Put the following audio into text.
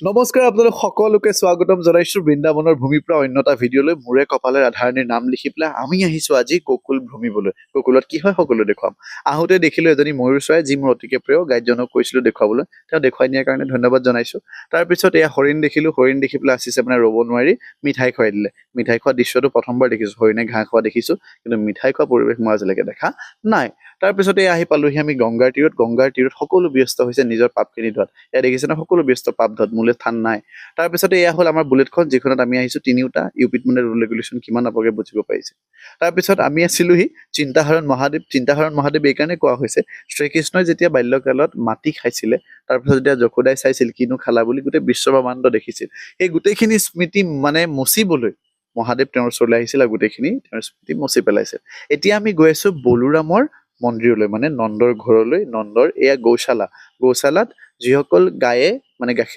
নমস্কাৰ আপোনালোক সকলোকে স্বাগতম জনাইছো বৃন্দাবনৰ ভূমিৰ পৰা অন্যটা ভিডিঅ'লৈ মোৰে কপালে ৰাধাৰাণীৰ নাম লিখি পেলাই আমি আহিছো আজি গকুল ভ্ৰমিবলৈ গকুলত কি হয় সকলো দেখুৱাম আহোঁতে দেখিলো এজনী ময়ূৰ চৰাই যি মোৰ অতিকে প্ৰিয় গাইডজনক কৈছিলো দেখুৱাবলৈ তেওঁ দেখুৱাই নিয়াৰ কাৰণে ধন্যবাদ জনাইছো তাৰপিছত এয়া হৰিণ দেখিলো হৰিণ দেখি পেলাই আছিছে মানে ৰ'ব নোৱাৰি মিঠাই খুৱাই দিলে মিঠাই খোৱা দৃশ্যটো প্ৰথমবাৰ দেখিছো হৰিণে ঘাঁহ খোৱা দেখিছো কিন্তু মিঠাই খোৱা পৰিৱেশ মই আজিলৈকে দেখা নাই তাৰপিছতে আহি পালোহি আমি গংগাৰ তীৰত সকলো ব্যস্ত হৈছে নিজৰ পাপখিনি ধোৱাত এয়া দেখিছে ন সকলো ব্যস্ত পাপ ধোৱাত মোলে স্থান নাই তাৰপিছতে এয়া হ'ল আমাৰ বুলেটখন যিখনত আমি আহিছো তিনিওটা ইউপিত মানে ৰুল ৰেগুলেশ্যন কিমান আপোনালোকে বুজিব পাৰিছে তাৰপিছত আমি আছিলোহি চিন্তাহৰণ মহাদেৱ এইকাৰণে কোৱা হৈছে শ্ৰীকৃষ্ণই যেতিয়া বাল্যকালত মাটি খাইছিলে তাৰপিছত যেতিয়া যশোদাই চাইছিল কিনো খালা বুলি গোটেই বিশ্বব্ৰহ্মাণ্ড দেখিছিল এই গোটেইখিনি স্মৃতি মানে মচিবলৈ মহাদেৱ তেওঁৰ ওচৰলৈ আহিছিল আৰু গোটেইখিনি তেওঁৰ স্মৃতি মচি পেলাইছে এতিয়া আমি গৈ আছো বলোৰামৰ মন্দিৰলৈ মানে নন্দৰ ঘৰলৈ নন্দৰ এয়া গৌশালাত যিসকল গায়ে মানে গাখীৰ